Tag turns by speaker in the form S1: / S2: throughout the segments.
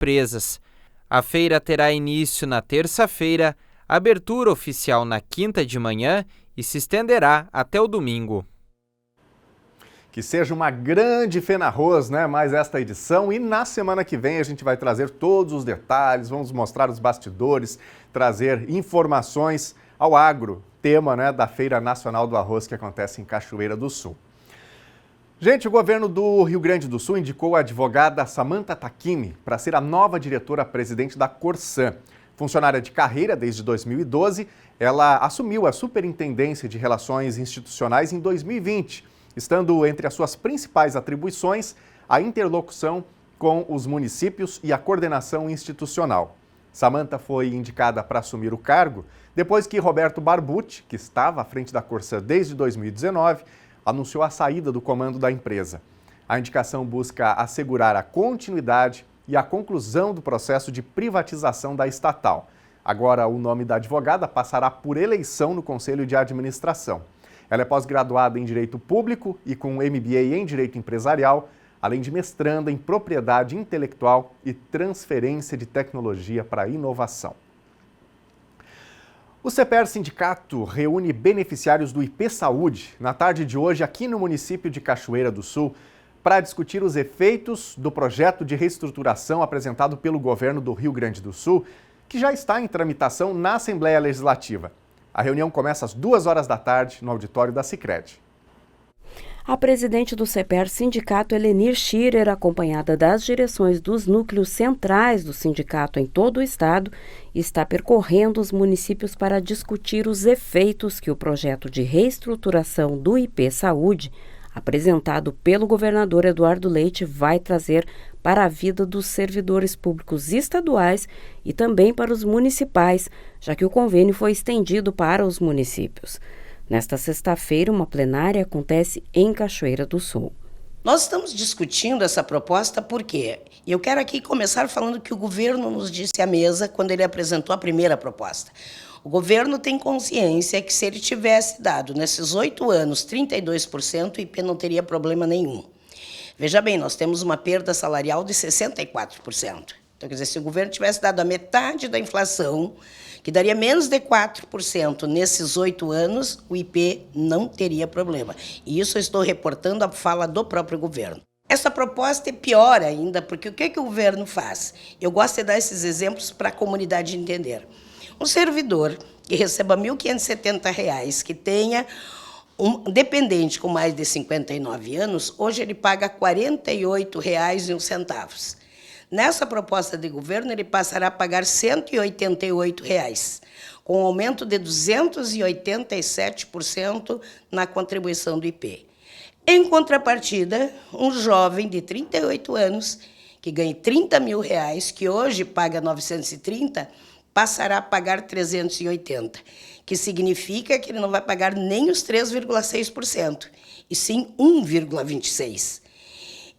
S1: empresas. A feira terá início na terça-feira, abertura oficial na quinta de manhã e se estenderá até o domingo.
S2: Que seja uma grande FenaRroz, né? Mais esta edição, e na semana que vem a gente vai trazer todos os detalhes, vamos mostrar os bastidores, trazer informações ao agro, tema, né, da Feira Nacional do Arroz que acontece em Cachoeira do Sul. Gente, o governo do Rio Grande do Sul indicou a advogada Samantha Takimi para ser a nova diretora-presidente da Corsan. Funcionária de carreira desde 2012, ela assumiu a Superintendência de Relações Institucionais em 2020, estando entre as suas principais atribuições a interlocução com os municípios e a coordenação institucional. Samantha foi indicada para assumir o cargo depois que Roberto Barbucci, que estava à frente da Corsan desde 2019, anunciou a saída do comando da empresa. A indicação busca assegurar a continuidade e a conclusão do processo de privatização da estatal. Agora, o nome da advogada passará por eleição no Conselho de Administração. Ela é pós-graduada em Direito Público e com MBA em Direito Empresarial, além de mestranda em Propriedade Intelectual e Transferência de Tecnologia para a Inovação. O CEPER Sindicato reúne beneficiários do IP Saúde na tarde de hoje aqui no município de Cachoeira do Sul para discutir os efeitos do projeto de reestruturação apresentado pelo governo do Rio Grande do Sul, que já está em tramitação na Assembleia Legislativa. A reunião começa às 14h da tarde no auditório da Sicredi.
S3: A presidente do CEPER Sindicato, Helenir Schirer, acompanhada das direções dos núcleos centrais do sindicato em todo o estado, está percorrendo os municípios para discutir os efeitos que o projeto de reestruturação do IP Saúde, apresentado pelo governador Eduardo Leite, vai trazer para a vida dos servidores públicos estaduais e também para os municipais, já que o convênio foi estendido para os municípios. Nesta sexta-feira, uma plenária acontece em Cachoeira do Sul.
S4: Nós estamos discutindo essa proposta porque eu quero aqui começar falando que o governo nos disse à mesa quando ele apresentou a primeira proposta. O governo tem consciência que se ele tivesse dado nesses 8 anos 32%, o IP não teria problema nenhum. Veja bem, nós temos uma perda salarial de 64%. Então, quer dizer, se o governo tivesse dado a metade da inflação, que daria menos de 4% nesses 8 anos, o IP não teria problema. E isso eu estou reportando a fala do próprio governo. Essa proposta é pior ainda, porque o que o governo faz? Eu gosto de dar esses exemplos para a comunidade entender. Um servidor que receba R$ 1.570, que tenha um dependente com mais de 59 anos, hoje ele paga R$ 48,01. Nessa proposta de governo, ele passará a pagar R$ 188, com um aumento de 287% na contribuição do IP. Em contrapartida, um jovem de 38 anos, que ganha R$ 30 mil, que hoje paga 930, passará a pagar 380, que significa que ele não vai pagar nem os 3,6%, e sim 1,26%.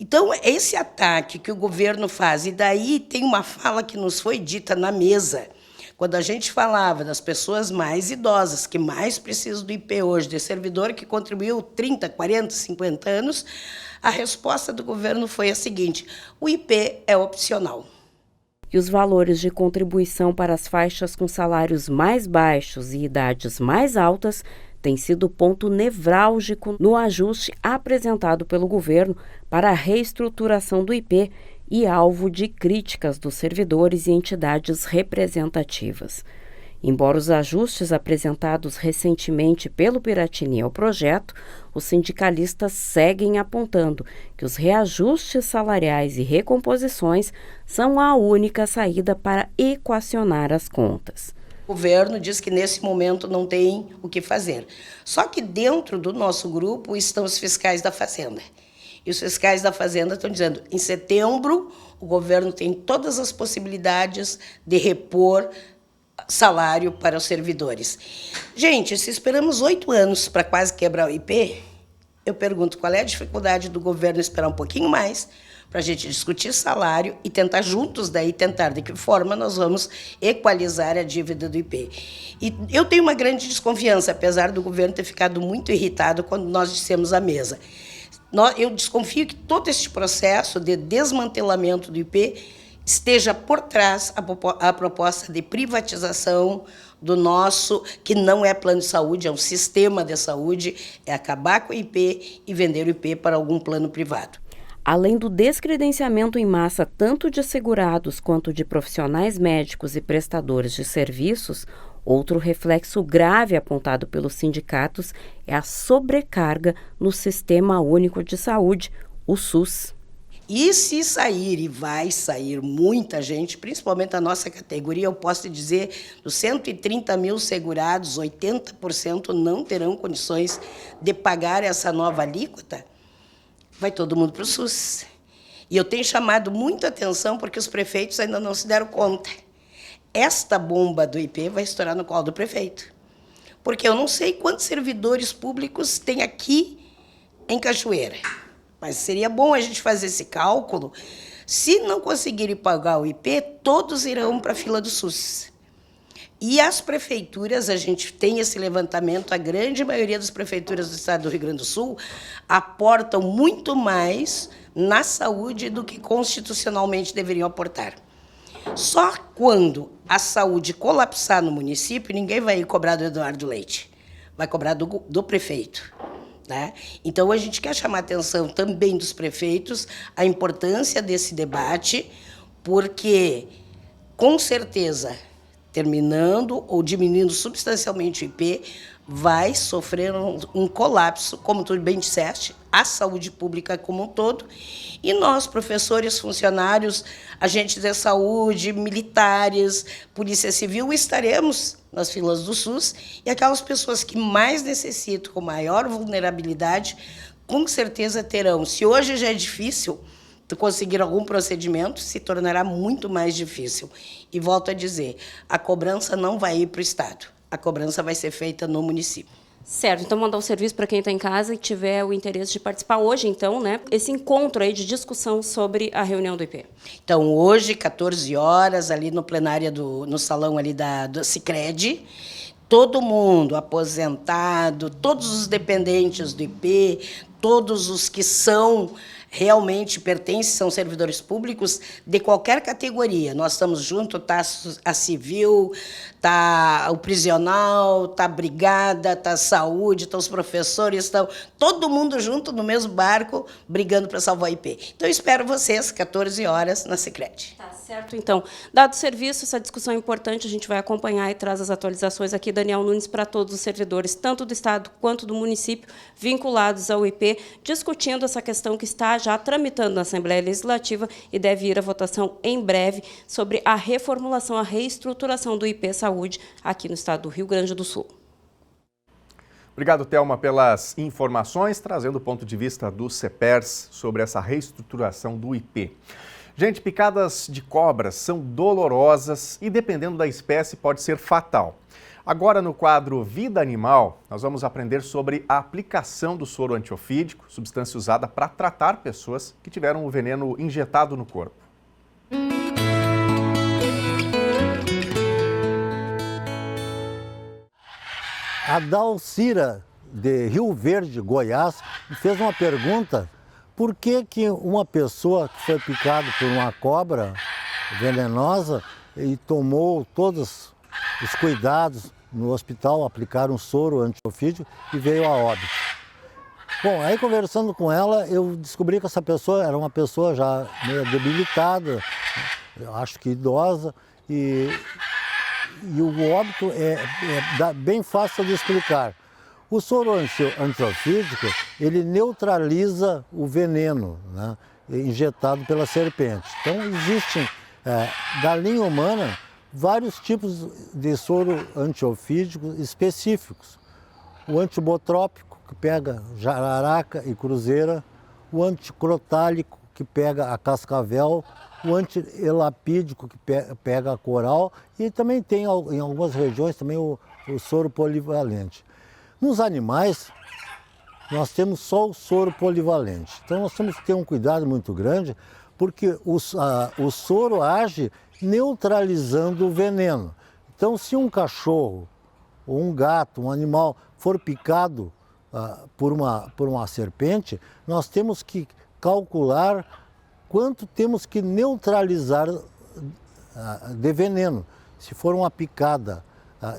S4: Então, esse ataque que o governo faz, e daí tem uma fala que nos foi dita na mesa, quando a gente falava das pessoas mais idosas, que mais precisam do IP hoje, de servidor que contribuiu 30, 40, 50 anos, a resposta do governo foi a seguinte: o IP é opcional.
S3: E os valores de contribuição para as faixas com salários mais baixos e idades mais altas têm sido ponto nevrálgico no ajuste apresentado pelo governo para a reestruturação do IP e alvo de críticas dos servidores e entidades representativas. Embora os ajustes apresentados recentemente pelo Piratini ao projeto, os sindicalistas seguem apontando que os reajustes salariais e recomposições são a única saída para equacionar as contas.
S4: O governo diz que nesse momento não tem o que fazer. Só que dentro do nosso grupo estão os fiscais da Fazenda. E os fiscais da Fazenda estão dizendo, em setembro, o governo tem todas as possibilidades de repor salário para os servidores. Gente, se esperamos 8 anos para quase quebrar o IP, eu pergunto qual é a dificuldade do governo esperar um pouquinho mais para a gente discutir salário e tentar juntos daí tentar de que forma nós vamos equalizar a dívida do IP. E eu tenho uma grande desconfiança, apesar do governo ter ficado muito irritado quando nós dissemos à mesa. Eu desconfio que todo este processo de desmantelamento do IP esteja por trás a proposta de privatização do nosso, que não é plano de saúde, é um sistema de saúde, é acabar com o IP e vender o IP para algum plano privado.
S3: Além do descredenciamento em massa tanto de segurados quanto de profissionais médicos e prestadores de serviços, outro reflexo grave apontado pelos sindicatos é a sobrecarga no Sistema Único de Saúde, o SUS.
S4: E se sair, e vai sair muita gente, principalmente a nossa categoria, eu posso te dizer, dos 130 mil segurados, 80% não terão condições de pagar essa nova alíquota, vai todo mundo para o SUS. E eu tenho chamado muita atenção porque os prefeitos ainda não se deram conta. Esta bomba do IP vai estourar no colo do prefeito. Porque eu não sei quantos servidores públicos tem aqui em Cachoeira. Mas seria bom a gente fazer esse cálculo. Se não conseguirem pagar o IP, todos irão para a fila do SUS. E as prefeituras, a gente tem esse levantamento, a grande maioria das prefeituras do estado do Rio Grande do Sul aportam muito mais na saúde do que constitucionalmente deveriam aportar. Só quando a saúde colapsar no município, ninguém vai cobrar do Eduardo Leite, vai cobrar do prefeito. Né? Então, a gente quer chamar a atenção também dos prefeitos, a importância desse debate, porque, com certeza, terminando ou diminuindo substancialmente o IP, vai sofrer um colapso, como tu bem disseste, a saúde pública como um todo. E nós, professores, funcionários, agentes de saúde, militares, polícia civil, estaremos nas filas do SUS e aquelas pessoas que mais necessitam, com maior vulnerabilidade, com certeza terão. Se hoje já é difícil tu conseguir algum procedimento, se tornará muito mais difícil. E volto a dizer, a cobrança não vai ir para o Estado, a cobrança vai ser feita no município.
S3: Certo, então mandar um serviço para quem está em casa e tiver o interesse de participar hoje, então, né, esse encontro aí de discussão sobre a reunião do IP.
S4: Então, hoje, 14 horas, ali no plenário, no salão ali do Sicredi, todo mundo aposentado, todos os dependentes do IP, todos os que são realmente pertencem, são servidores públicos de qualquer categoria. Nós estamos juntos, está a civil, está o prisional, está a brigada, está a saúde, estão os professores, estão todo mundo junto no mesmo barco, brigando para salvar o IP. Então, eu espero vocês, 14 horas, na Sicredi.
S3: Tá certo, então. Dado o serviço, essa discussão é importante, a gente vai acompanhar e traz as atualizações aqui, Daniel Nunes, para todos os servidores, tanto do Estado quanto do município, vinculados ao IP, discutindo essa questão que está já tramitando na Assembleia Legislativa e deve ir à votação em breve sobre a reformulação, a reestruturação do IP Saúde aqui no estado do Rio Grande do Sul.
S2: Obrigado, Thelma, pelas informações, trazendo o ponto de vista do CEPERS sobre essa reestruturação do IP. Gente, picadas de cobras são dolorosas e, dependendo da espécie, pode ser fatal. Agora, no quadro Vida Animal, nós vamos aprender sobre a aplicação do soro antiofídico, substância usada para tratar pessoas que tiveram o veneno injetado no corpo.
S5: A Dalcira, de Rio Verde, Goiás, fez uma pergunta: por que uma pessoa que foi picada por uma cobra venenosa e tomou todos os cuidados no hospital, aplicaram soro antiofídico e veio a óbito? Bom, aí conversando com ela, eu descobri que essa pessoa era uma pessoa já meio debilitada, eu acho que idosa, e o óbito é bem fácil de explicar. O soro antiofídico, ele neutraliza o veneno, né, injetado pela serpente. Então, existem, da linha humana, vários tipos de soro antiofídico específicos. O antibotrópico, que pega jararaca e cruzeira, o anticrotálico, que pega a cascavel, o antielapídico, que pega a coral, e também tem em algumas regiões também o soro polivalente. Nos animais, nós temos só o soro polivalente. Então, nós temos que ter um cuidado muito grande, porque o soro age neutralizando o veneno. Então, se um cachorro, ou um gato, um animal, for picado por uma serpente, nós temos que calcular quanto temos que neutralizar de veneno. Se for uma picada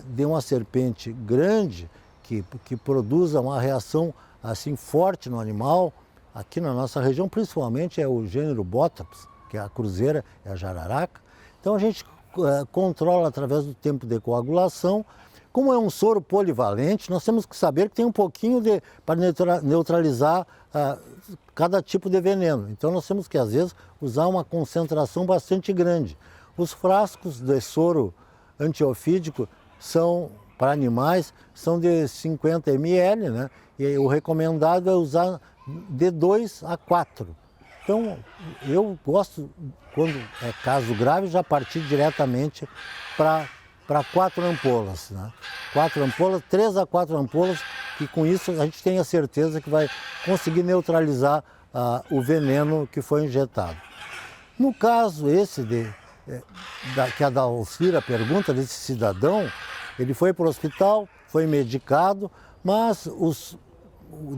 S5: de uma serpente grande, que produza uma reação assim forte no animal, aqui na nossa região principalmente é o gênero Botops, que é a cruzeira, é a jararaca. Então a gente controla através do tempo de coagulação. Como é um soro polivalente, nós temos que saber que tem um pouquinho para neutralizar cada tipo de veneno. Então nós temos que, às vezes, usar uma concentração bastante grande. Os frascos de soro antiofídico são, para animais, são de 50 ml, né? E o recomendado é usar de 2 a 4. Então, eu gosto, quando é caso grave, já partir diretamente para 4 ampolas, né? 4 ampolas, 3 a 4 ampolas, que com isso a gente tem a certeza que vai conseguir neutralizar o veneno que foi injetado. No caso esse que a Dalcira pergunta, desse cidadão, ele foi para o hospital, foi medicado, mas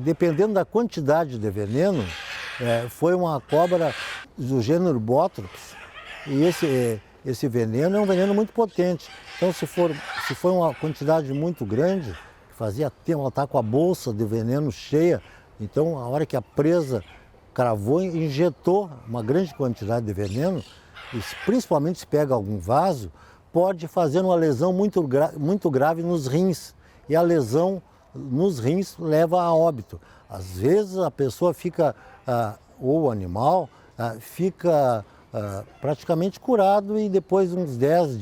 S5: dependendo da quantidade de veneno, foi uma cobra do gênero Botrops, e esse veneno é um veneno muito potente. Então, se for uma quantidade muito grande, que fazia tempo, ela está com a bolsa de veneno cheia, então a hora que a presa cravou, injetou uma grande quantidade de veneno, e principalmente se pega algum vaso, pode fazer uma lesão muito grave nos rins, e a lesão nos rins leva a óbito. Às vezes a pessoa fica, ou o animal, fica praticamente curado e depois de uns 10,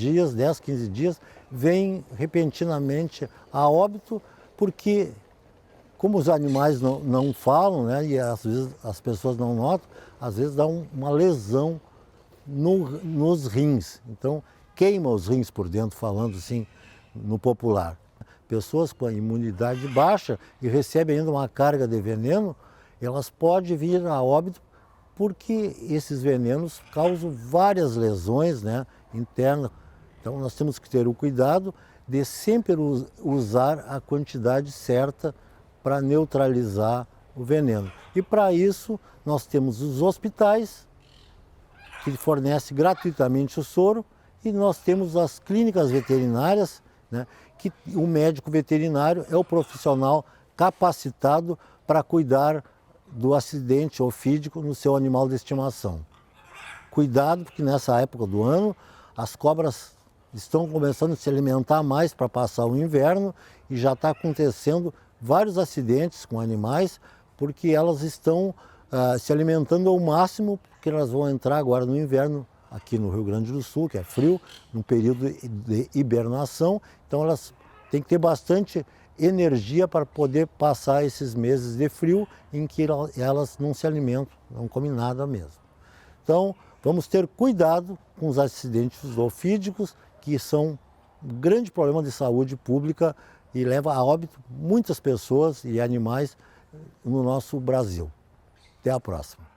S5: 15 dias, vem repentinamente a óbito, porque como os animais não falam, né, e às vezes as pessoas não notam, às vezes dá uma lesão nos rins. Então queima os rins por dentro, falando assim no popular. Pessoas com a imunidade baixa e recebem ainda uma carga de veneno, elas podem vir a óbito porque esses venenos causam várias lesões, né, internas. Então nós temos que ter o cuidado de sempre usar a quantidade certa para neutralizar o veneno. E para isso nós temos os hospitais que fornecem gratuitamente o soro e nós temos as clínicas veterinárias, né, que o médico veterinário é o profissional capacitado para cuidar do acidente ofídico no seu animal de estimação. Cuidado, porque nessa época do ano as cobras estão começando a se alimentar mais para passar o inverno e já está acontecendo vários acidentes com animais porque elas estão se alimentando ao máximo, porque elas vão entrar agora no inverno aqui no Rio Grande do Sul, que é frio, no período de hibernação, então elas têm que ter bastante energia para poder passar esses meses de frio em que elas não se alimentam, não comem nada mesmo. Então, vamos ter cuidado com os acidentes ofídicos, que são um grande problema de saúde pública e leva a óbito muitas pessoas e animais no nosso Brasil. Até a próxima.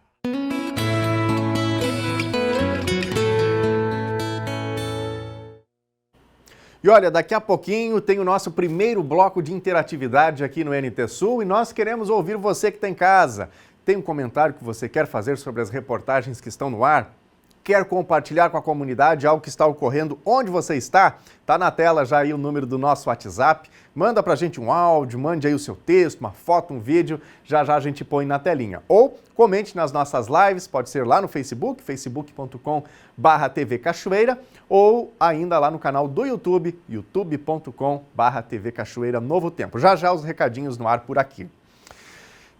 S2: E olha, daqui a pouquinho tem o nosso primeiro bloco de interatividade aqui no NT Sul e nós queremos ouvir você que está em casa. Tem um comentário que você quer fazer sobre as reportagens que estão no ar? Quer compartilhar com a comunidade algo que está ocorrendo onde você está? Está na tela já aí o número do nosso WhatsApp. Manda pra gente um áudio, mande aí o seu texto, uma foto, um vídeo. Já já a gente põe na telinha. Ou comente nas nossas lives, pode ser lá no Facebook, facebook.com/TV Cachoeira, ou ainda lá no canal do YouTube, youtube.com/TV Cachoeira Novo Tempo. Já já os recadinhos no ar por aqui.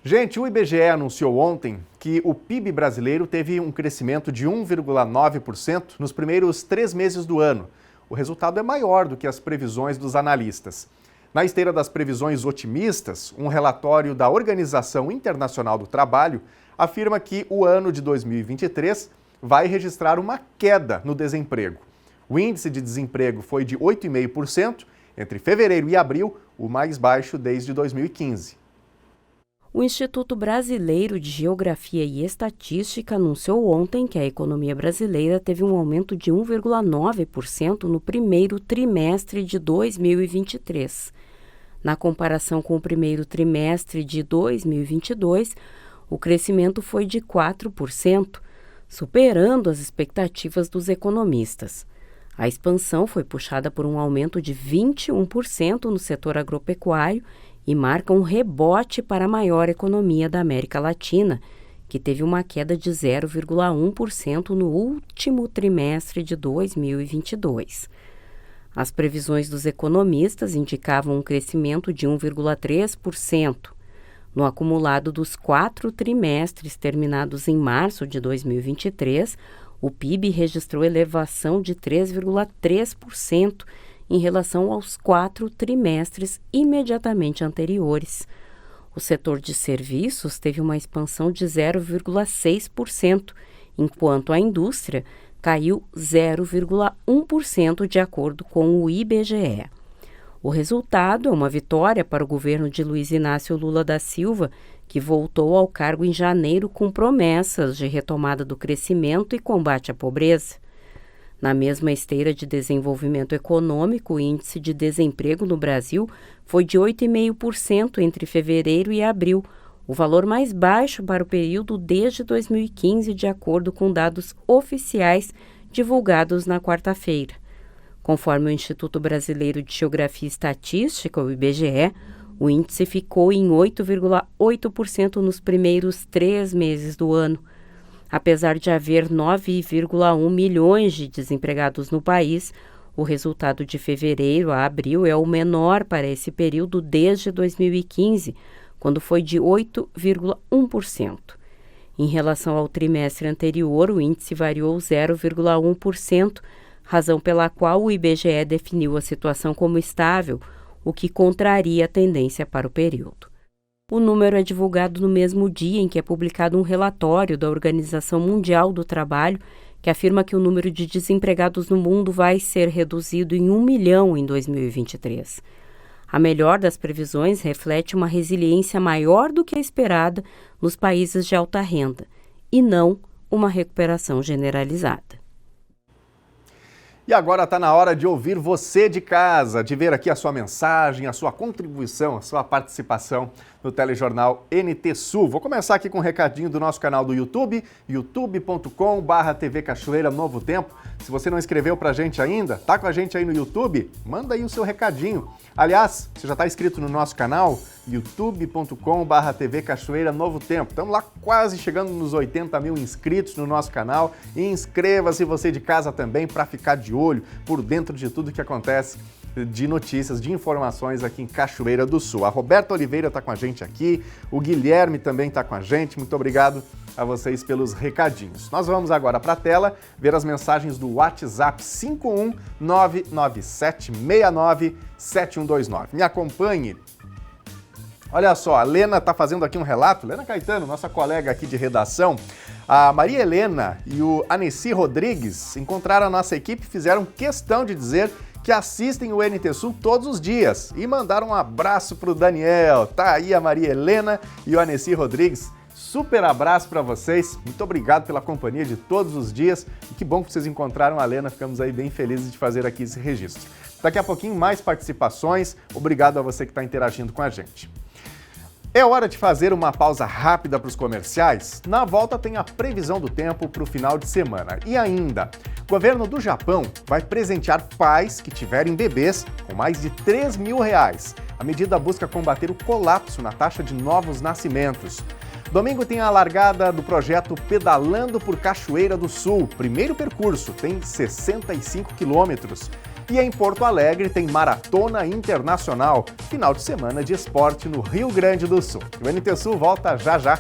S2: Gente, o IBGE anunciou ontem que o PIB brasileiro teve um crescimento de 1,9% nos primeiros 3 meses do ano. O resultado é maior do que as previsões dos analistas. Na esteira das previsões otimistas, um relatório da Organização Internacional do Trabalho afirma que o ano de 2023 vai registrar uma queda no desemprego. O índice de desemprego foi de 8,5% entre fevereiro e abril, o mais baixo desde 2015.
S3: O Instituto Brasileiro de Geografia e Estatística anunciou ontem que a economia brasileira teve um aumento de 1,9% no primeiro trimestre de 2023. Na comparação com o primeiro trimestre de 2022, o crescimento foi de 4%. superando as expectativas dos economistas. A expansão foi puxada por um aumento de 21% no setor agropecuário e marca um rebote para a maior economia da América Latina, que teve uma queda de 0,1% no último trimestre de 2022. As previsões dos economistas indicavam um crescimento de 1,3%. No acumulado dos 4 trimestres terminados em março de 2023, o PIB registrou elevação de 3,3% em relação aos 4 trimestres imediatamente anteriores. O setor de serviços teve uma expansão de 0,6%, enquanto a indústria caiu 0,1% de acordo com o IBGE. O resultado é uma vitória para o governo de Luiz Inácio Lula da Silva, que voltou ao cargo em janeiro com promessas de retomada do crescimento e combate à pobreza. Na mesma esteira de desenvolvimento econômico, o índice de desemprego no Brasil foi de 8,5% entre fevereiro e abril, o valor mais baixo para o período desde 2015, de acordo com dados oficiais divulgados na quarta-feira. Conforme o Instituto Brasileiro de Geografia e Estatística, o IBGE, o índice ficou em 8,8% nos primeiros 3 meses do ano. Apesar de haver 9,1 milhões de desempregados no país, o resultado de fevereiro a abril é o menor para esse período desde 2015, quando foi de 8,1%. Em relação ao trimestre anterior, o índice variou 0,1%, razão pela qual o IBGE definiu a situação como estável, o que contraria a tendência para o período. O número é divulgado no mesmo dia em que é publicado um relatório da Organização Mundial do Trabalho, que afirma que o número de desempregados no mundo vai ser reduzido em 1 milhão em 2023. A melhor das previsões reflete uma resiliência maior do que a esperada nos países de alta renda, e não uma recuperação generalizada.
S2: E agora está na hora de ouvir você de casa, de ver aqui a sua mensagem, a sua contribuição, a sua participação no telejornal NT Sul. Vou começar aqui com um recadinho do nosso canal do YouTube, youtube.com/TV Cachoeira Novo Tempo. Se você não inscreveu pra gente ainda, tá com a gente aí no YouTube? Manda aí o seu recadinho. Aliás, você já está inscrito no nosso canal, youtube.com/TV Cachoeira Novo Tempo. Estamos lá quase chegando nos 80 mil inscritos no nosso canal. E inscreva-se você de casa também para ficar de olho por dentro de tudo que acontece de notícias, de informações aqui em Cachoeira do Sul. A Roberta Oliveira está com a gente aqui, o Guilherme também está com a gente. Muito obrigado a vocês pelos recadinhos. Nós vamos agora para a tela ver as mensagens do WhatsApp 51997697129. Me acompanhe. Olha só, a Lena está fazendo aqui um relato, Lena Caetano, nossa colega aqui de redação. A Maria Helena e o Aneci Rodrigues encontraram a nossa equipe e fizeram questão de dizer que assistem o NT Sul todos os dias e mandaram um abraço para o Daniel. Tá aí a Maria Helena e o Aneci Rodrigues. Super abraço para vocês, muito obrigado pela companhia de todos os dias e que bom que vocês encontraram a Lena, ficamos aí bem felizes de fazer aqui esse registro. Daqui a pouquinho mais participações, obrigado a você que está interagindo com a gente. É hora de fazer uma pausa rápida para os comerciais. Na volta tem a previsão do tempo para o final de semana. E ainda, o governo do Japão vai presentear pais que tiverem bebês com mais de R$3 mil. A medida busca combater o colapso na taxa de novos nascimentos. Domingo tem a largada do projeto Pedalando por Cachoeira do Sul. Primeiro percurso tem 65 quilômetros. E em Porto Alegre tem Maratona Internacional, final de semana de esporte no Rio Grande do Sul. O NT Sul volta já já.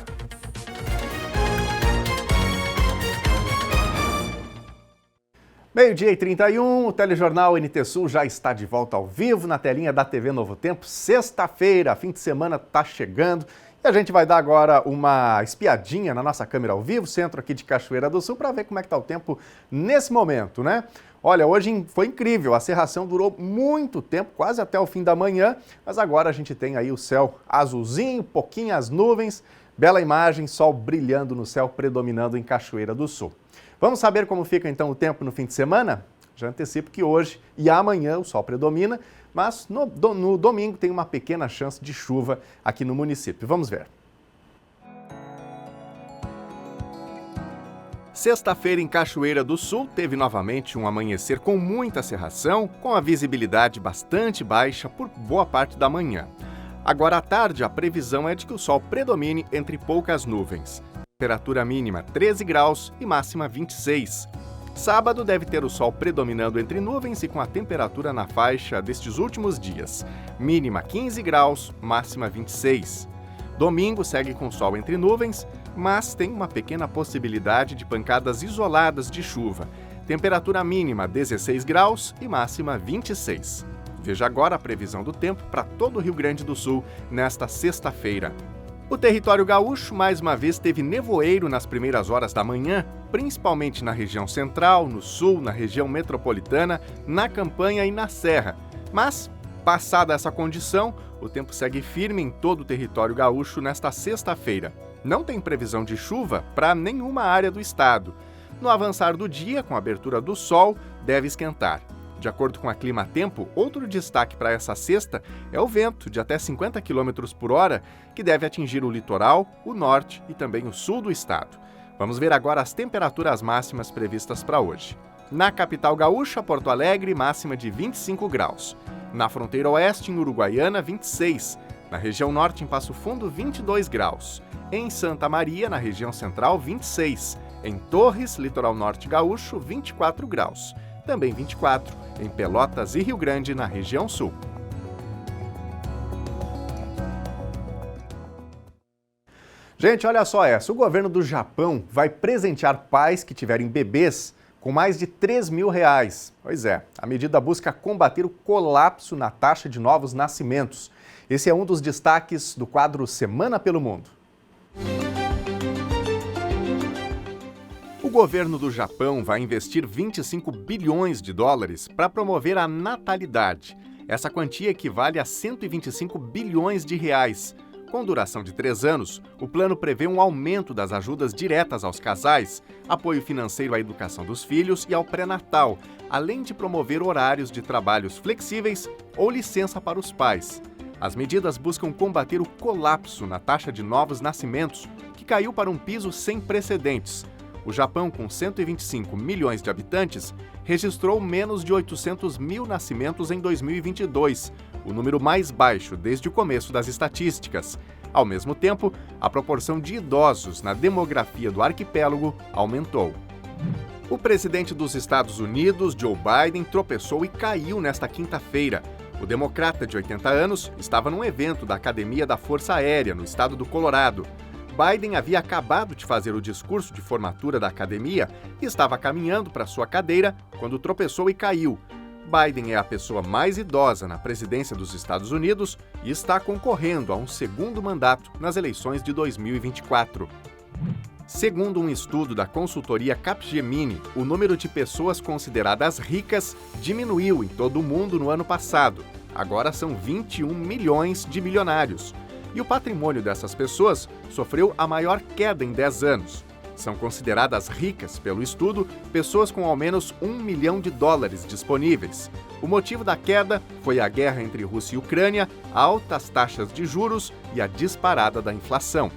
S2: Meio-dia e 31, o telejornal NT Sul já está de volta ao vivo na telinha da TV Novo Tempo. Sexta-feira, fim de semana está chegando. E a gente vai dar agora uma espiadinha na nossa câmera ao vivo, centro aqui de Cachoeira do Sul, para ver como é que está o tempo nesse momento, né? Olha, hoje foi incrível, a cerração durou muito tempo, quase até o fim da manhã, mas agora a gente tem aí o céu azulzinho, pouquinhas nuvens, bela imagem, sol brilhando no céu, predominando em Cachoeira do Sul. Vamos saber como fica então o tempo no fim de semana? Já antecipo que hoje e amanhã o sol predomina, mas no domingo tem uma pequena chance de chuva aqui no município. Vamos ver. Sexta-feira em Cachoeira do Sul teve novamente um amanhecer com muita cerração, com a visibilidade bastante baixa por boa parte da manhã. Agora à tarde, a previsão é de que o sol predomine entre poucas nuvens. Temperatura mínima 13 graus e máxima 26. Sábado deve ter o sol predominando entre nuvens e com a temperatura na faixa destes últimos dias. Mínima 15 graus, máxima 26. Domingo segue com sol entre nuvens, mas tem uma pequena possibilidade de pancadas isoladas de chuva. Temperatura mínima 16 graus e máxima 26. Veja agora a previsão do tempo para todo o Rio Grande do Sul nesta sexta-feira. O território gaúcho mais uma vez teve nevoeiro nas primeiras horas da manhã, principalmente na região central, no sul, na região metropolitana, na campanha e na serra. Mas, passada essa condição, o tempo segue firme em todo o território gaúcho nesta sexta-feira. Não tem previsão de chuva para nenhuma área do estado. No avançar do dia, com a abertura do sol, deve esquentar. De acordo com a Clima Tempo, outro destaque para essa sexta é o vento de até 50 km por hora, que deve atingir o litoral, o norte e também o sul do estado. Vamos ver agora as temperaturas máximas previstas para hoje. Na capital gaúcha, Porto Alegre, máxima de 25 graus. Na fronteira oeste, em Uruguaiana, 26. Na região norte, em Passo Fundo, 22 graus. Em Santa Maria, na região central, 26. Em Torres, litoral norte gaúcho, 24 graus. Também 24 em Pelotas e Rio Grande, na região sul. Gente, olha só essa. O governo do Japão vai presentear pais que tiverem bebês com mais de R$3.000. Pois é, a medida busca combater o colapso na taxa de novos nascimentos. Esse é um dos destaques do quadro Semana pelo Mundo. O governo do Japão vai investir 25 bilhões de dólares para promover a natalidade. Essa quantia equivale a 125 bilhões de reais. Com duração de 3 anos, o plano prevê um aumento das ajudas diretas aos casais, apoio financeiro à educação dos filhos e ao pré-natal, além de promover horários de trabalhos flexíveis ou licença para os pais. As medidas buscam combater o colapso na taxa de novos nascimentos, que caiu para um piso sem precedentes. O Japão, com 125 milhões de habitantes, registrou menos de 800 mil nascimentos em 2022, o número mais baixo desde o começo das estatísticas. Ao mesmo tempo, a proporção de idosos na demografia do arquipélago aumentou. O presidente dos Estados Unidos, Joe Biden, tropeçou e caiu nesta quinta-feira. O democrata de 80 anos estava num evento da Academia da Força Aérea, no estado do Colorado. Biden havia acabado de fazer o discurso de formatura da academia e estava caminhando para sua cadeira quando tropeçou e caiu. Biden é a pessoa mais idosa na presidência dos Estados Unidos e está concorrendo a um segundo mandato nas eleições de 2024. Segundo um estudo da consultoria Capgemini, o número de pessoas consideradas ricas diminuiu em todo o mundo no ano passado. Agora são 21 milhões de milionários. E o patrimônio dessas pessoas sofreu a maior queda em 10 anos. São consideradas ricas, pelo estudo, pessoas com ao menos $1 milhão disponíveis. O motivo da queda foi a guerra entre Rússia e Ucrânia, altas taxas de juros e a disparada da inflação.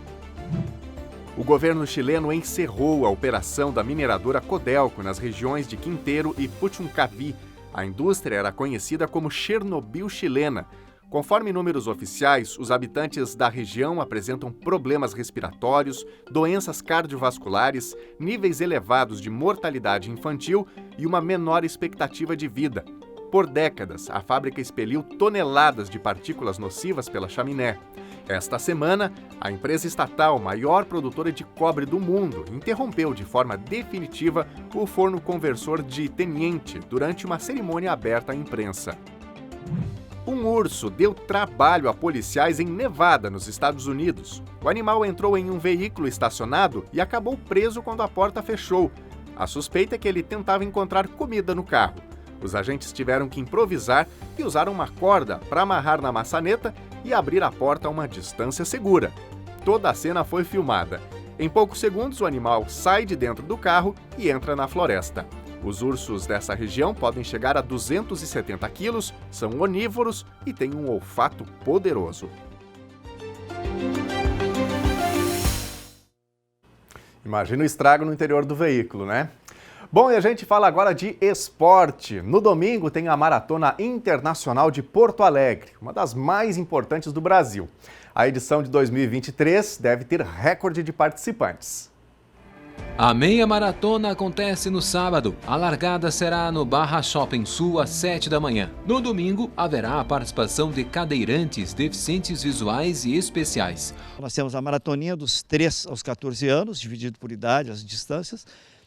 S2: O governo chileno encerrou a operação da mineradora Codelco nas regiões de Quintero e Puchuncaví. A indústria era conhecida como Chernobyl chilena. Conforme números oficiais, os habitantes da região apresentam problemas respiratórios, doenças cardiovasculares, níveis elevados de mortalidade infantil e uma menor expectativa de vida. Por décadas, a fábrica expeliu toneladas de partículas nocivas pela chaminé. Esta semana, a empresa estatal maior produtora de cobre do mundo interrompeu de forma definitiva o forno conversor de Teniente durante uma cerimônia aberta à imprensa. Um urso deu trabalho a policiais em Nevada, nos Estados Unidos. O animal entrou em um veículo estacionado e acabou preso quando a porta fechou. A suspeita é que ele tentava encontrar comida no carro. Os agentes tiveram que improvisar e usaram uma corda para amarrar na maçaneta e abrir a porta a uma distância segura. Toda a cena foi filmada. Em poucos segundos, o animal sai de dentro do carro e entra na floresta. Os ursos dessa região podem chegar a 270 quilos, são onívoros e têm um olfato poderoso. Imagina o estrago no interior do veículo, né? Bom, e a gente fala agora de esporte. No domingo tem a Maratona Internacional de Porto Alegre, uma das mais importantes do Brasil. A edição de 2023 deve ter recorde de participantes.
S6: A meia maratona acontece no sábado. A largada será no Barra Shopping Sul às 7 da manhã. No domingo, haverá a participação de cadeirantes, deficientes visuais e especiais.
S7: Nós temos a maratoninha dos 3 aos 14 anos, dividido por idade, as distâncias.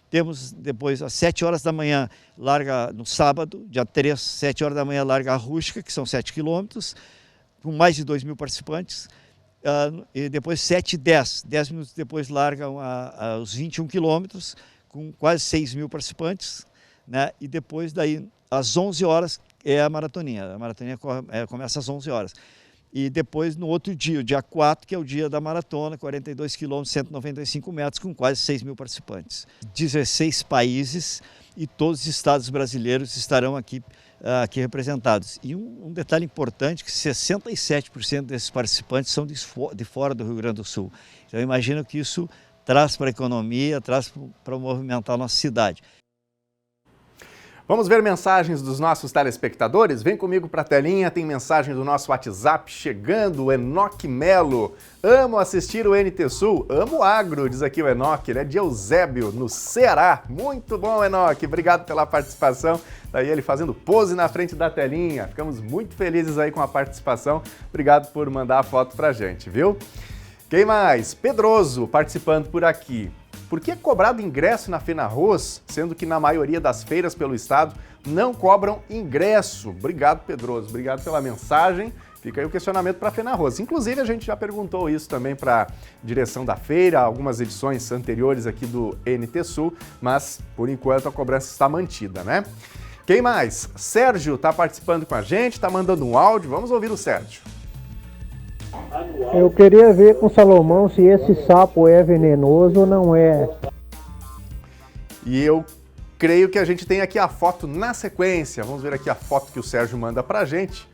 S7: Temos depois, às 7 horas da manhã, larga no sábado, dia 3, 7 horas da manhã, larga a rústica, que são 7 quilômetros, com mais de 2.000 participantes. E depois 7h10, 10 minutos depois largam os 21 quilômetros, com quase 6.000 participantes, né? E depois daí, às 11 horas, é a maratoninha. A maratoninha começa às 11 horas. E depois, no outro dia, o dia 4, que é o dia da maratona, 42 quilômetros, 195 metros, com quase 6.000 participantes. 16 países e todos os estados brasileiros estarão aqui representados. E um detalhe importante, que 67% desses participantes são de fora do Rio Grande do Sul. Então, eu imagino que isso traz para a economia, traz para movimentar a nossa cidade.
S2: Vamos ver mensagens dos nossos telespectadores? Vem comigo para a telinha, tem mensagem do nosso WhatsApp chegando, o Enoque Melo. Amo assistir o NT Sul, amo agro, diz aqui o Enoque, ele é de Eusébio, no Ceará. Muito bom, Enoque, obrigado pela participação. Daí ele fazendo pose na frente da telinha. Ficamos muito felizes aí com a participação. Obrigado por mandar a foto pra gente, viu? Quem mais? Pedroso participando por aqui. Por que é cobrado ingresso na FenaRroz, sendo que na maioria das feiras pelo estado não cobram ingresso? Obrigado, Pedroso. Obrigado pela mensagem. Fica aí o questionamento para a FenaRroz. Inclusive, a gente já perguntou isso também para a direção da feira, algumas edições anteriores aqui do NT Sul, mas, por enquanto, a cobrança está mantida, né? Quem mais? Sérgio está participando com a gente, está mandando um áudio. Vamos ouvir o Sérgio.
S8: Eu queria ver com o Salomão se esse sapo é venenoso ou não é.
S2: E eu creio que a gente tem aqui a foto na sequência. Vamos ver aqui a foto que o Sérgio manda pra gente.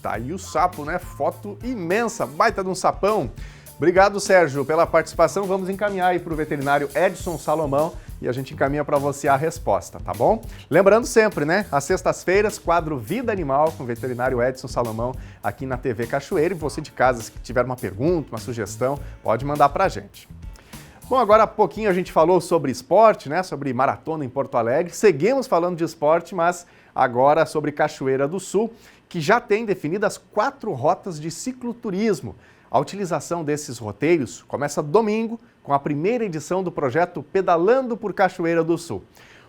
S2: Tá aí o sapo, né? Foto imensa, baita de um sapão. Obrigado, Sérgio, pela participação. Vamos encaminhar aí para o veterinário Edson Salomão e a gente encaminha para você a resposta, tá bom? Lembrando sempre, né? Às sextas-feiras, quadro Vida Animal com o veterinário Edson Salomão aqui na TV Cachoeira. E você de casa, se tiver uma pergunta, uma sugestão, pode mandar para a gente. Bom, agora há pouquinho a gente falou sobre esporte, né? Sobre maratona em Porto Alegre. Seguimos falando de esporte, mas agora sobre Cachoeira do Sul, que já tem definidas 4 rotas de cicloturismo. A utilização desses roteiros começa domingo com a primeira edição do projeto Pedalando por Cachoeira do Sul.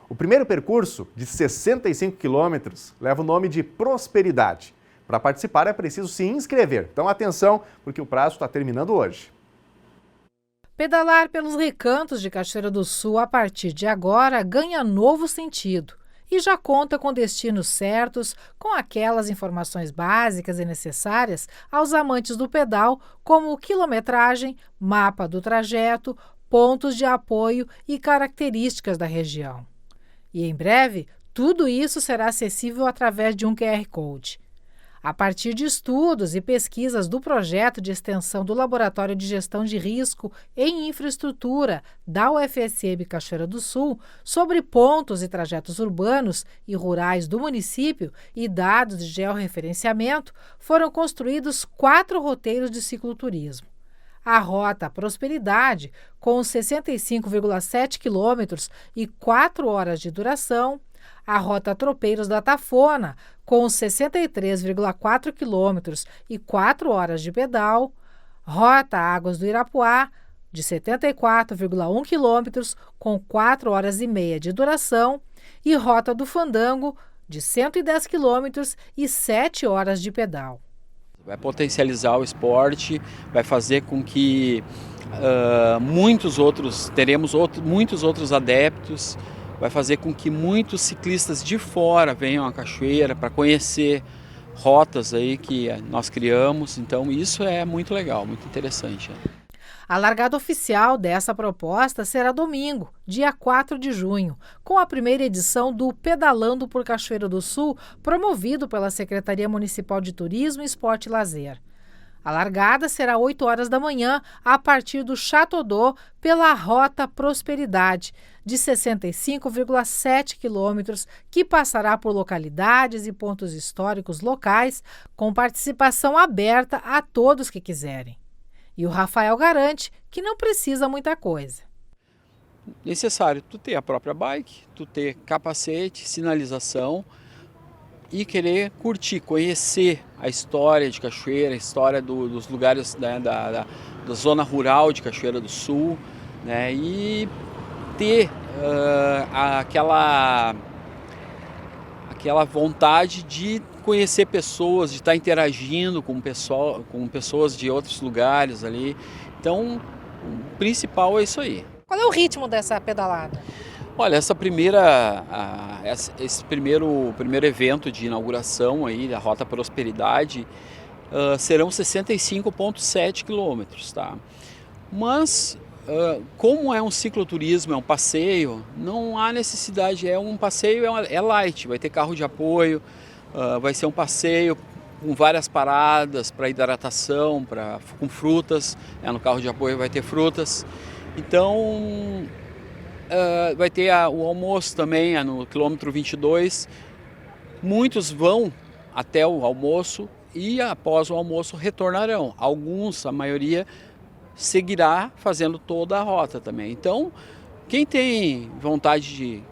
S2: O primeiro percurso, de 65 quilômetros, leva o nome de Prosperidade. Para participar é preciso se inscrever. Então atenção, porque o prazo está terminando hoje.
S9: Pedalar pelos recantos de Cachoeira do Sul a partir de agora ganha novo sentido. E já conta com destinos certos, com aquelas informações básicas e necessárias aos amantes do pedal, como quilometragem, mapa do trajeto, pontos de apoio e características da região. E em breve, tudo isso será acessível através de um QR Code. A partir de estudos e pesquisas do projeto de extensão do Laboratório de Gestão de Risco em Infraestrutura da UFSM Cachoeira do Sul sobre pontos e trajetos urbanos e rurais do município e dados de georreferenciamento, foram construídos 4 roteiros de cicloturismo. A Rota Prosperidade, com 65,7 quilômetros e 4 horas de duração, a Rota Tropeiros da Tafona, com 63,4 quilômetros e 4 horas de pedal, Rota Águas do Irapuá, de 74,1 quilômetros, com 4 horas e meia de duração, e Rota do Fandango, de 110 quilômetros e 7 horas de pedal.
S10: Vai potencializar o esporte, vai fazer com que muitos outros adeptos, vai fazer com que muitos ciclistas de fora venham à cachoeira para conhecer rotas aí que nós criamos. Então isso é muito legal, muito interessante.
S9: A largada oficial dessa proposta será domingo, dia 4 de junho, com a primeira edição do Pedalando por Cachoeira do Sul, promovido pela Secretaria Municipal de Turismo, Esporte e Lazer. A largada será 8 horas da manhã, a partir do Chateau pela Rota Prosperidade, de 65,7 quilômetros, que passará por localidades e pontos históricos locais, com participação aberta a todos que quiserem. E o Rafael garante que não precisa muita coisa.
S10: Necessário tu ter a própria bike, tu ter capacete, sinalização e querer curtir, conhecer a história de Cachoeira, a história dos lugares, né, da zona rural de Cachoeira do Sul, né, e ter aquela vontade de conhecer pessoas, de estar interagindo com pessoas de outros lugares ali. Então, o principal é isso aí.
S9: Qual é o ritmo dessa pedalada?
S10: Olha, esse primeiro evento de inauguração aí da Rota Prosperidade serão 65,7 quilômetros, tá? Mas, como é um cicloturismo, é um passeio, não há necessidade, é um passeio, é light, vai ter carro de apoio, vai ser um passeio com várias paradas para hidratação, com frutas, no carro de apoio vai ter frutas. Então, vai ter o almoço também no quilômetro 22. Muitos vão até o almoço e após o almoço retornarão. Alguns, a maioria, seguirá fazendo toda a rota também. Então, quem tem vontade de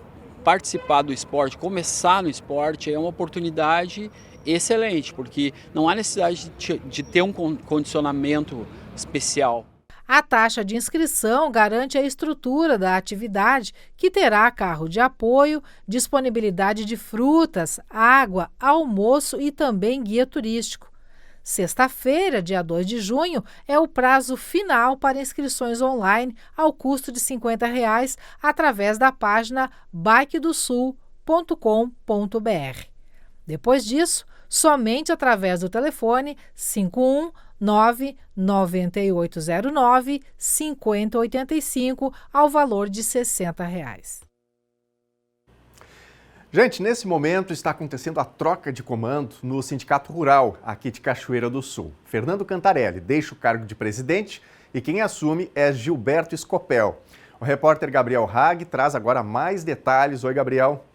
S10: participar do esporte, começar no esporte, é uma oportunidade excelente, porque não há necessidade de ter um condicionamento especial.
S9: A taxa de inscrição garante a estrutura da atividade, que terá carro de apoio, disponibilidade de frutas, água, almoço e também guia turístico. Sexta-feira, dia 2 de junho, é o prazo final para inscrições online ao custo de R$ 50 através da página bikedosul.com.br. Depois disso, somente através do telefone 519-9809-5085 ao valor de R$ 60.
S2: Gente, nesse momento está acontecendo a troca de comando no Sindicato Rural aqui de Cachoeira do Sul. Fernando Cantarelli deixa o cargo de presidente e quem assume é Gilberto Scopel. O repórter Gabriel Hag traz agora mais detalhes. Oi, Gabriel.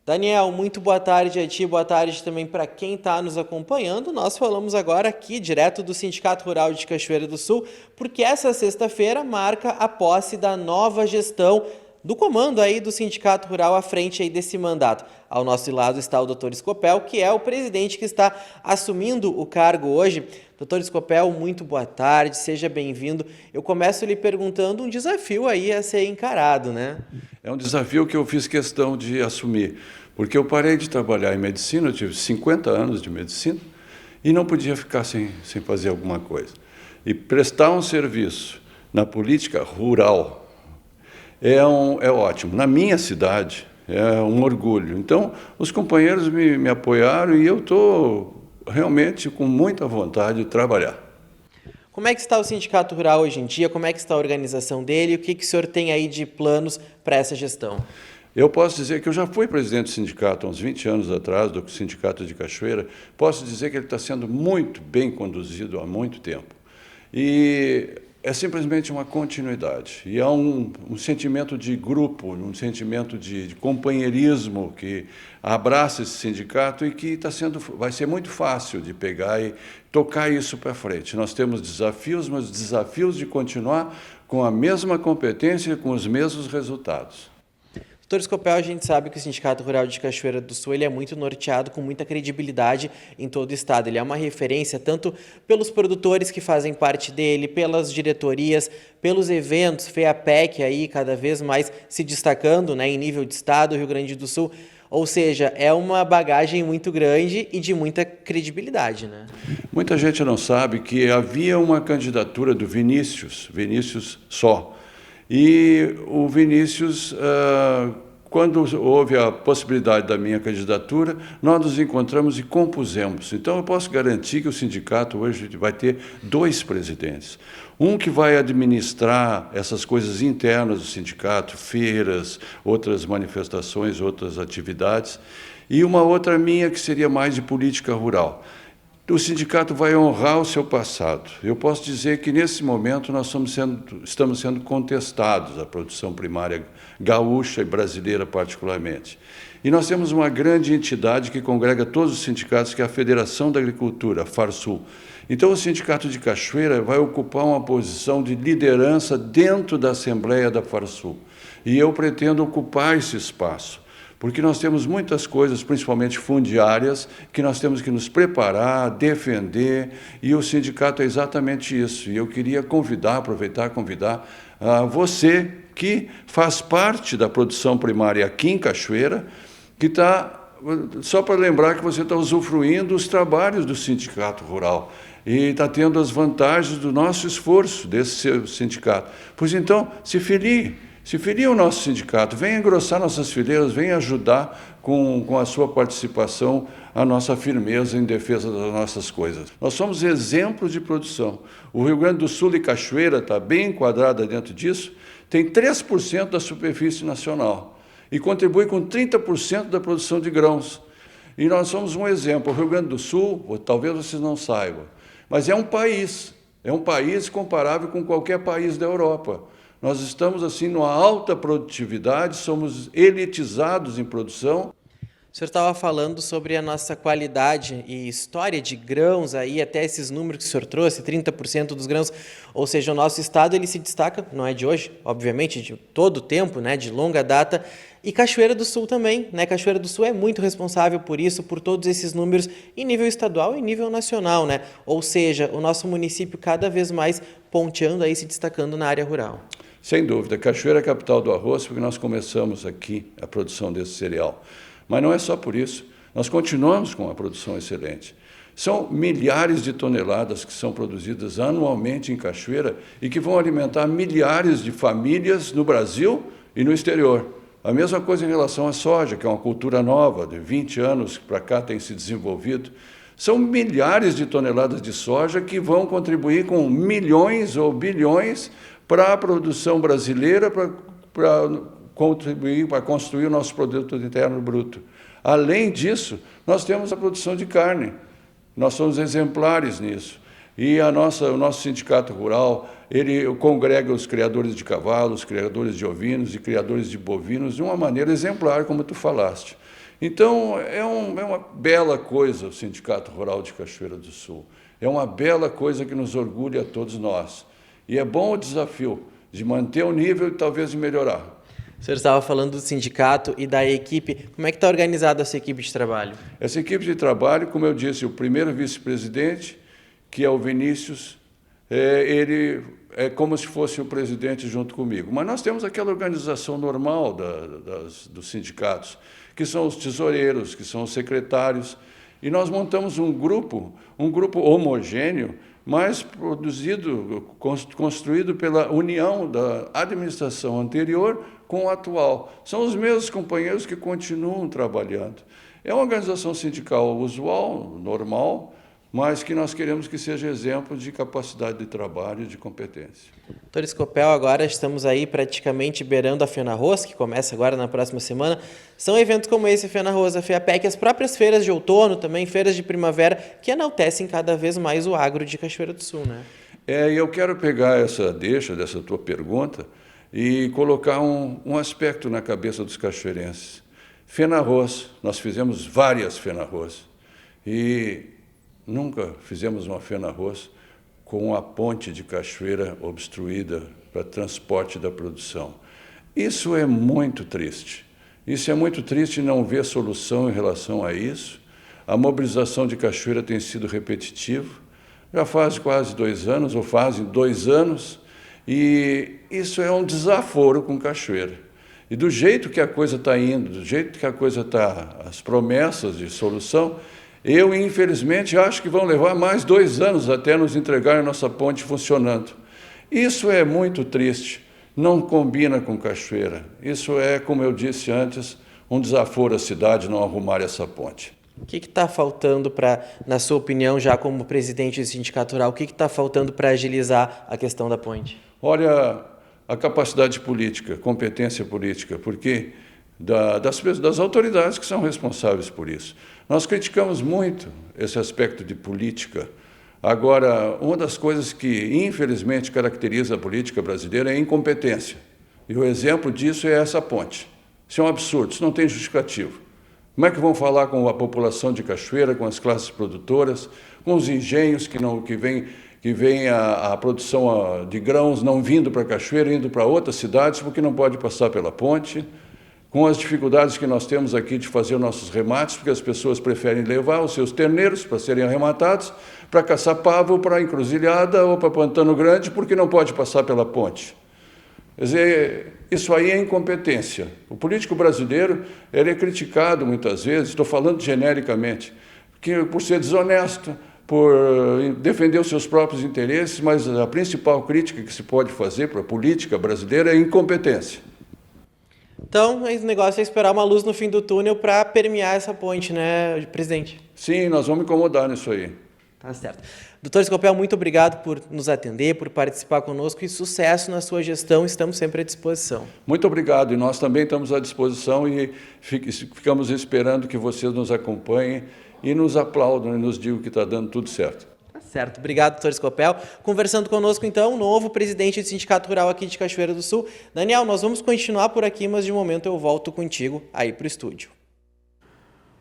S11: Daniel, muito boa tarde a ti, boa tarde também para quem está nos acompanhando. Nós falamos agora aqui, direto do Sindicato Rural de Cachoeira do Sul, porque essa sexta-feira marca a posse da nova gestão do comando aí do Sindicato Rural à frente aí desse mandato. Ao nosso lado está o Dr. Scopel, que é o presidente que está assumindo o cargo hoje. Dr. Scopel, muito boa tarde, seja bem-vindo. Eu começo lhe perguntando um desafio aí a ser encarado, né?
S12: É um desafio que eu fiz questão de assumir, porque eu parei de trabalhar em medicina, eu tive 50 anos de medicina e não podia ficar sem fazer alguma coisa. E prestar um serviço na política rural é ótimo. Na minha cidade é um orgulho. Então, os companheiros me apoiaram e eu estou realmente com muita vontade de trabalhar.
S11: Como é que está o Sindicato Rural hoje em dia? Como é que está a organização dele? O que o senhor tem aí de planos para essa gestão?
S12: Eu posso dizer que eu já fui presidente do sindicato há uns 20 anos atrás, do Sindicato de Cachoeira. Posso dizer que ele está sendo muito bem conduzido há muito tempo. E é simplesmente uma continuidade. E há um sentimento de grupo, um sentimento de companheirismo que abraça esse sindicato e que vai ser muito fácil de pegar e tocar isso para frente. Nós temos desafios, mas desafios de continuar com a mesma competência e com os mesmos resultados.
S11: Dr. Scopel, a gente sabe que o Sindicato Rural de Cachoeira do Sul ele é muito norteado, com muita credibilidade em todo o estado. Ele é uma referência tanto pelos produtores que fazem parte dele, pelas diretorias, pelos eventos, FEAPEC aí cada vez mais se destacando, né, em nível de estado, Rio Grande do Sul. Ou seja, é uma bagagem muito grande e de muita credibilidade, né?
S12: Muita gente não sabe que havia uma candidatura do Vinícius só. E o Vinícius, quando houve a possibilidade da minha candidatura, nós nos encontramos e compusemos. Então, eu posso garantir que o sindicato hoje vai ter 2 presidentes. Um que vai administrar essas coisas internas do sindicato, feiras, outras manifestações, outras atividades, e uma outra minha que seria mais de política rural. o sindicato vai honrar o seu passado. Eu posso dizer que, nesse momento, nós estamos sendo contestados, a produção primária gaúcha e brasileira particularmente. E nós temos uma grande entidade que congrega todos os sindicatos, que é a Federação da Agricultura, a Farsul. Então, o Sindicato de Cachoeira vai ocupar uma posição de liderança dentro da Assembleia da Farsul. E eu pretendo ocupar esse espaço, porque nós temos muitas coisas, principalmente fundiárias, que nós temos que nos preparar, defender, e o sindicato é exatamente isso. E eu queria aproveitar e convidar você, que faz parte da produção primária aqui em Cachoeira, que só para lembrar que você está usufruindo dos trabalhos do sindicato rural e está tendo as vantagens do nosso esforço, desse seu sindicato. Pois então, se filie ao nosso sindicato, venha engrossar nossas fileiras, venha ajudar com a sua participação, a nossa firmeza em defesa das nossas coisas. Nós somos exemplos de produção. O Rio Grande do Sul e Cachoeira está bem enquadrada dentro disso, tem 3% da superfície nacional e contribui com 30% da produção de grãos. E nós somos um exemplo. O Rio Grande do Sul, talvez vocês não saibam, mas é um país comparável com qualquer país da Europa. Nós estamos, assim, numa alta produtividade, somos elitizados em produção.
S11: O senhor estava falando sobre a nossa qualidade e história de grãos, aí até esses números que o senhor trouxe, 30% dos grãos, ou seja, o nosso estado ele se destaca, não é de hoje, obviamente, de todo o tempo, né, de longa data, e Cachoeira do Sul também, né? Cachoeira do Sul é muito responsável por isso, por todos esses números em nível estadual e nível nacional, né? Ou seja, o nosso município cada vez mais ponteando aí, se destacando na área rural.
S12: Sem dúvida, Cachoeira é a capital do arroz, porque nós começamos aqui a produção desse cereal. Mas não é só por isso, nós continuamos com uma produção excelente. São milhares de toneladas que são produzidas anualmente em Cachoeira e que vão alimentar milhares de famílias no Brasil e no exterior. A mesma coisa em relação à soja, que é uma cultura nova, de 20 anos para cá tem se desenvolvido. São milhares de toneladas de soja que vão contribuir com milhões ou bilhões para a produção brasileira, para contribuir, para construir o nosso produto interno bruto. Além disso, nós temos a produção de carne. Nós somos exemplares nisso. E o nosso sindicato rural, ele congrega os criadores de cavalos, criadores de ovinos e criadores de bovinos de uma maneira exemplar, como tu falaste. Então, é uma bela coisa o Sindicato Rural de Cachoeira do Sul. É uma bela coisa que nos orgulha a todos nós. E é bom o desafio de manter o nível e talvez de melhorar.
S11: O senhor estava falando do sindicato e da equipe. Como é que está organizada essa equipe de trabalho?
S12: Essa equipe de trabalho, como eu disse, o primeiro vice-presidente, que é o Vinícius, ele é como se fosse o presidente junto comigo. Mas nós temos aquela organização normal dos sindicatos, que são os tesoureiros, que são os secretários, e nós montamos um grupo homogêneo, mas construído pela união da administração anterior com a atual. São os mesmos companheiros que continuam trabalhando. É uma organização sindical usual, normal, mas que nós queremos que seja exemplo de capacidade de trabalho e de competência.
S11: Doutor Scopel, agora estamos aí praticamente beirando a FENARROZ, que começa agora na próxima semana. São eventos como esse, a FENARROZ, a FEAPEC, as próprias feiras de outono, também feiras de primavera, que enaltecem cada vez mais o agro de Cachoeira do Sul, né?
S12: E eu quero pegar essa deixa dessa tua pergunta e colocar um aspecto na cabeça dos cachoeirenses. FENARROZ, nós fizemos várias FENARROZ e nunca fizemos uma FENARROZ com a ponte de Cachoeira obstruída para transporte da produção. Isso é muito triste. Isso é muito triste não ver solução em relação a isso. A mobilização de Cachoeira tem sido repetitiva. Já faz quase 2 anos, ou fazem 2 anos, e isso é um desaforo com Cachoeira. E do jeito que a coisa está indo, do jeito que a coisa está, as promessas de solução, eu, infelizmente, acho que vão levar mais 2 anos até nos entregar a nossa ponte funcionando. Isso é muito triste, não combina com Cachoeira. Isso é, como eu disse antes, um desaforo à cidade não arrumar essa ponte.
S11: O que está faltando para, na sua opinião, já como presidente do Sindicato Rural, o que está faltando para agilizar a questão da ponte?
S12: Olha, a capacidade política, competência política, porque das autoridades que são responsáveis por isso. Nós criticamos muito esse aspecto de política. Agora, uma das coisas que, infelizmente, caracteriza a política brasileira é a incompetência. E o exemplo disso é essa ponte. Isso é um absurdo, isso não tem justificativo. Como é que vão falar com a população de Cachoeira, com as classes produtoras, com os engenhos que vem a produção de grãos não vindo para Cachoeira, indo para outras cidades, porque não pode passar pela ponte, com as dificuldades que nós temos aqui de fazer nossos remates, porque as pessoas preferem levar os seus terneiros para serem arrematados, para Caçapava, ou para Encruzilhada, ou para Pantano Grande, porque não pode passar pela ponte. Quer dizer, isso aí é incompetência. O político brasileiro ele é criticado muitas vezes, estou falando genericamente, por ser desonesto, por defender os seus próprios interesses, mas a principal crítica que se pode fazer para a política brasileira é a incompetência.
S11: Então, o negócio é esperar uma luz no fim do túnel para permear essa ponte, né, presidente?
S12: Sim, nós vamos incomodar nisso aí.
S11: Tá certo. Doutor Scopel, muito obrigado por nos atender, por participar conosco e sucesso na sua gestão. Estamos sempre à disposição.
S12: Muito obrigado. E nós também estamos à disposição e ficamos esperando que vocês nos acompanhem e nos aplaudam e nos digam que está dando tudo certo.
S11: Tá certo. Obrigado, doutor Scopel. Conversando conosco, então, o novo presidente do Sindicato Rural aqui de Cachoeira do Sul. Daniel, nós vamos continuar por aqui, mas de momento eu volto contigo aí para o estúdio.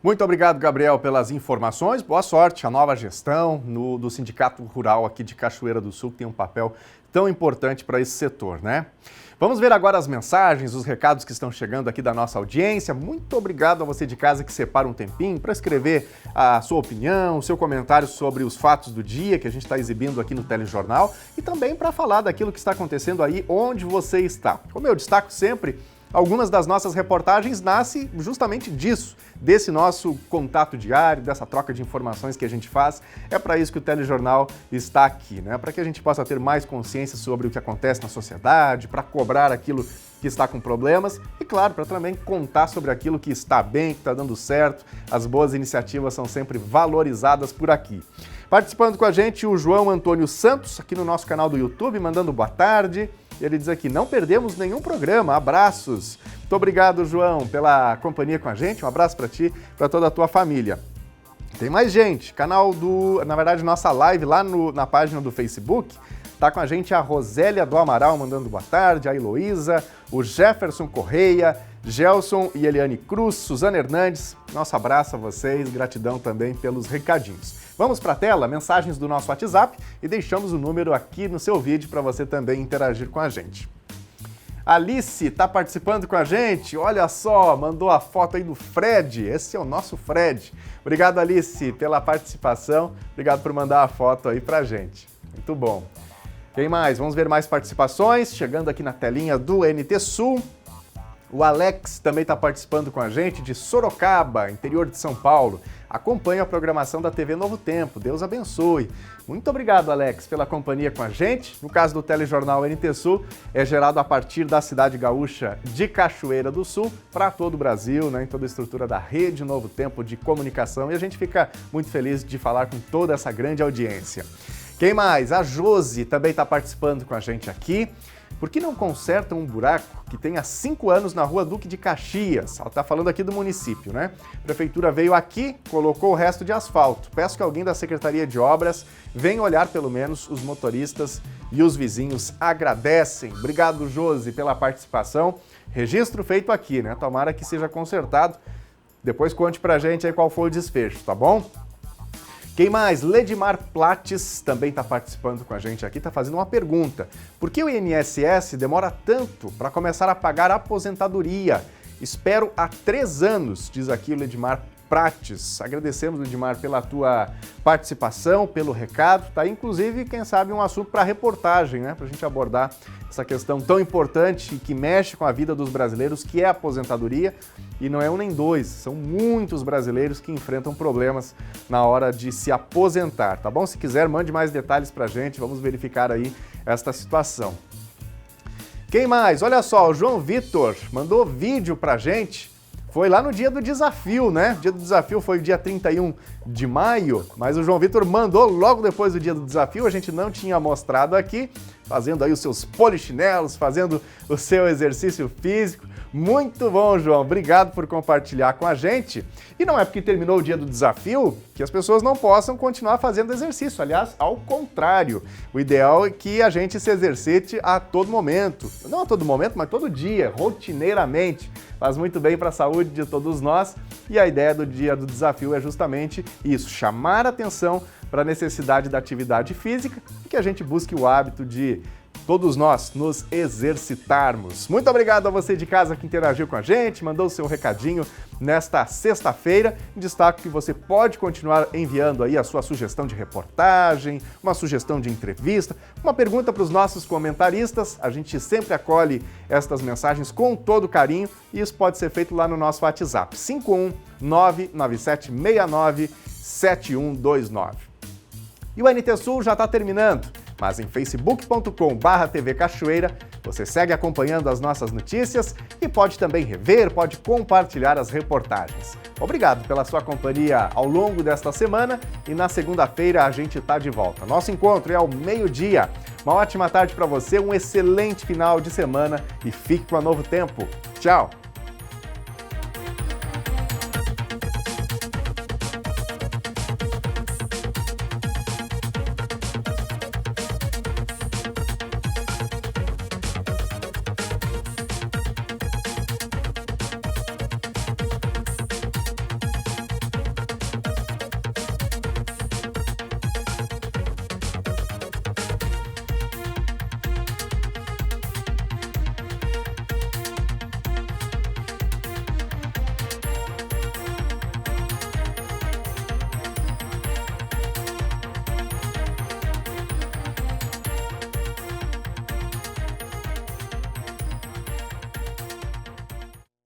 S2: Muito obrigado, Gabriel, pelas informações. Boa sorte à nova gestão do Sindicato Rural aqui de Cachoeira do Sul, que tem um papel tão importante para esse setor, né? Vamos ver agora as mensagens, os recados que estão chegando aqui da nossa audiência. Muito obrigado a você de casa que separa um tempinho para escrever a sua opinião, o seu comentário sobre os fatos do dia que a gente está exibindo aqui no Telejornal e também para falar daquilo que está acontecendo aí onde você está. Como eu destaco sempre, algumas das nossas reportagens nascem justamente disso, desse nosso contato diário, dessa troca de informações que a gente faz. É para isso que o Telejornal está aqui, né? Para que a gente possa ter mais consciência sobre o que acontece na sociedade, para cobrar aquilo que está com problemas e, claro, para também contar sobre aquilo que está bem, que está dando certo. As boas iniciativas são sempre valorizadas por aqui. Participando com a gente, o João Antônio Santos, aqui no nosso canal do YouTube, mandando boa tarde. Ele diz aqui, não perdemos nenhum programa, abraços. Muito obrigado, João, pela companhia com a gente. Um abraço para ti, para toda a tua família. Tem mais gente, na verdade, nossa live lá na página do Facebook. Tá com a gente a Rosélia do Amaral mandando boa tarde, a Heloísa, o Jefferson Correia, Gelson e Eliane Cruz, Suzana Hernandes. Nosso abraço a vocês, gratidão também pelos recadinhos. Vamos para a tela, mensagens do nosso WhatsApp e deixamos o número aqui no seu vídeo para você também interagir com a gente. Alice está participando com a gente, olha só, mandou a foto aí do Fred, esse é o nosso Fred. Obrigado, Alice, pela participação, obrigado por mandar a foto aí para a gente. Muito bom. Quem mais? Vamos ver mais participações, chegando aqui na telinha do NT Sul. O Alex também está participando com a gente de Sorocaba, interior de São Paulo. Acompanha a programação da TV Novo Tempo. Deus abençoe. Muito obrigado, Alex, pela companhia com a gente. No caso do Telejornal NT Sul, é gerado a partir da cidade gaúcha de Cachoeira do Sul para todo o Brasil, né, em toda a estrutura da Rede Novo Tempo de comunicação. E a gente fica muito feliz de falar com toda essa grande audiência. Quem mais? A Josi também está participando com a gente aqui. Por que não consertam um buraco que tem há 5 anos na rua Duque de Caxias? Ela está falando aqui do município, né? A prefeitura veio aqui, colocou o resto de asfalto. Peço que alguém da Secretaria de Obras venha olhar pelo menos, os motoristas e os vizinhos agradecem. Obrigado, Josi, pela participação. Registro feito aqui, né? Tomara que seja consertado. Depois conte pra gente aí qual foi o desfecho, tá bom? Quem mais? Ledimar Plates também está participando com a gente aqui, está fazendo uma pergunta. Por que o INSS demora tanto para começar a pagar a aposentadoria? Espero há 3 anos, diz aqui o Ledimar Prates. Agradecemos, Ledimar, pela tua participação, pelo recado. Tá aí, inclusive, quem sabe, um assunto para reportagem, né? Para a gente abordar essa questão tão importante que mexe com a vida dos brasileiros, que é a aposentadoria. E não é um nem dois, são muitos brasileiros que enfrentam problemas na hora de se aposentar, tá bom? Se quiser, mande mais detalhes pra gente, vamos verificar aí esta situação. Quem mais? Olha só, o João Vitor mandou vídeo pra gente, foi lá no dia do desafio, né? O dia do desafio foi o dia 31 de maio, mas o João Vitor mandou logo depois do dia do desafio, a gente não tinha mostrado aqui, fazendo aí os seus polichinelos, fazendo o seu exercício físico. Muito bom, João. Obrigado por compartilhar com a gente. E não é porque terminou o dia do desafio que as pessoas não possam continuar fazendo exercício. Aliás, ao contrário. O ideal é que a gente se exercite a todo momento. Não a todo momento, mas todo dia, rotineiramente. Faz muito bem para a saúde de todos nós. E a ideia do dia do desafio é justamente isso, chamar a atenção para a necessidade da atividade física e que a gente busque o hábito de todos nós nos exercitarmos. Muito obrigado a você de casa que interagiu com a gente, mandou o seu recadinho nesta sexta-feira. Destaco que você pode continuar enviando aí a sua sugestão de reportagem, uma sugestão de entrevista, uma pergunta para os nossos comentaristas. A gente sempre acolhe estas mensagens com todo carinho e isso pode ser feito lá no nosso WhatsApp, 51997697129. E o NT Sul já está terminando. Mas em facebook.com/TV Cachoeira, você segue acompanhando as nossas notícias e pode também rever, pode compartilhar as reportagens. Obrigado pela sua companhia ao longo desta semana e na segunda-feira a gente está de volta. Nosso encontro é ao meio-dia. Uma ótima tarde para você, um excelente final de semana e fique com a Novo Tempo. Tchau!